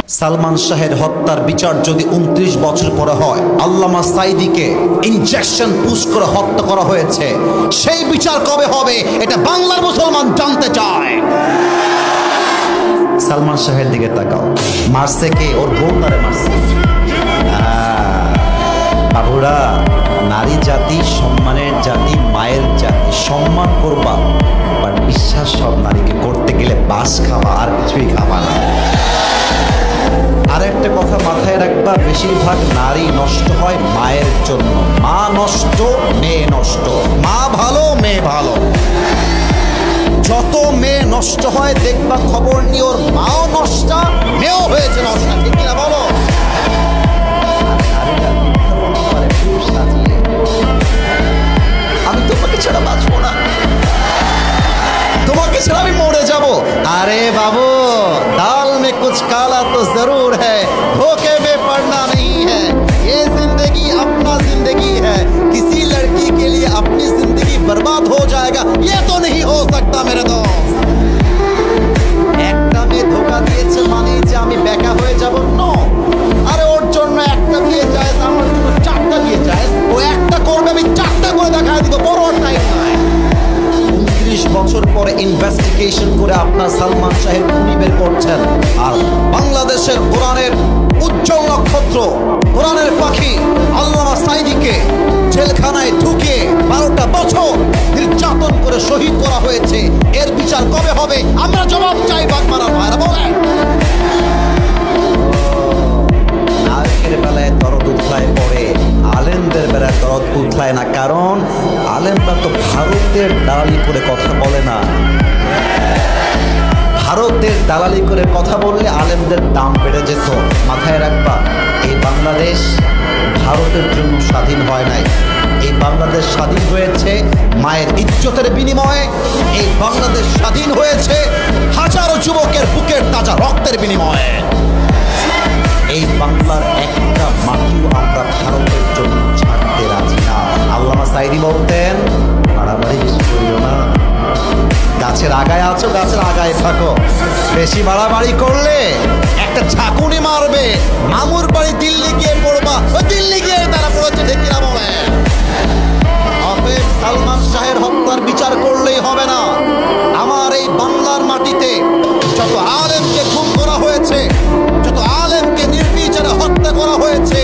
সালমান শাহের হত্যার বিচার যদি 29 বছর পরে হয়, আল্লামা সাঈদীকে ইনজেকশন পুশ করে হত্যা করা হয়েছে, সেই বিচার কবে হবে এটা বাংলার মুসলমান জানতে চায়। সালমান শাহের দিকে তাকাও, মারছে কে? ওর বউ তারে মারছে। বাবুরা, নারী জাতি সম্মানের জাতি, মায়ের জাতি, সম্মান করবা, বাট বিশ্বাস সব নারীকে করতে গেলে বাস খাওয়া, আর কিছুই খাবা না। আর একটা কথা মাথায় রাখবা, বেশিরভাগ নারী নষ্ট হয় মায়ের জন্য। মা নষ্ট, মেয়ে নষ্ট। মা ভালো, মেয়ে ভালো। যত মেয়ে নষ্ট হয় দেখবা খবর নিয়ে ওর মাও নষ্ট, মেয়েও হয়েছে নষ্ট। ঠিক কিনা বলো? আমি তোমাকে ছাড়া বাঁচবো না, তোমাকে ছাড়া আমি মরে যাব। আরে বাবু, दाल में कुछ काला तो जरूर है, धोखे में पड़ना नहीं है। ये जिंदगी अपना जिंदगी है, किसी लड़की के लिए अपनी जिंदगी बर्बाद हो जाएगा ये तो नहीं हो सकता मेरे दोस्त। একটা মেয়ে ধোকা দিয়েছে মানে যে আমি বেকা হয়ে যাব? নো। আরে ওর জন্য একটা বিয়ে যায়, আমার জন্য 4টা বিয়ে যায়। ও একটা করবে, আমি 4টা করে দেখায় দিব, বড় টাইম নাই। 29 বছর পরে ইনভেস্টিগেশন করে আপনার সালমান শাহের খুনি বের করছেন, আর বাংলাদেশের কোরআনের উজ্জ্বল নক্ষত্র, কোরআনের পাখি আল্লামা সাঈদীকে জেলখানায় ঢুকে 12টা বছর নির্যাতন করে শহীদ করা হয়েছে। এর বিচার কবে হবে? আমরা জবাব চাই। বাগমারা ভাইরা বলেন, নায়কের বেলায় দরদ উতলায় পড়ে, আলেমদের বেলায় দরদ উতলায় না। কারণ আলেমরা তো ভারতের দালালি করে কথা বলে না। ভারতের দালালি করে কথা বললে আলেমদের দাম বেড়ে যেত। মাথায় রাখবা, এই বাংলাদেশ ভারতের জন্য স্বাধীন হয় নাই। এই বাংলাদেশ স্বাধীন হয়েছে মায়ের ইজ্জতের বিনিময়ে। এই বাংলাদেশ স্বাধীন হয়েছে হাজারো যুবকের বুকের তাজা রক্তের বিনিময়ে। এই বাংলার একটা মাটিও আমরা ভারতের জন্য ছাড়তে রাজি না। আল্লামা সাঈদী বলতেন, বাড়াবাড়ি বেশি করিও না। গাছের আগায় আছো, গাছের আগায় থাকো। বেশি বাড়াবাড়ি করলে একটা ঝাঁকুনি মারবে, মামুর বাড়ি দিল্লি গিয়ে পড়বা। ওই দিল্লি গিয়ে তারা পড়েছে। ঠিক কিনা বলে? অতএব সালমান শাহের হত্যার বিচার করলেই হবে না। আমার এই বাংলার মাটিতে যত আলেমকে খুন করা হয়েছে, যত আলেমকে নির্বিচারে হত্যা করা হয়েছে,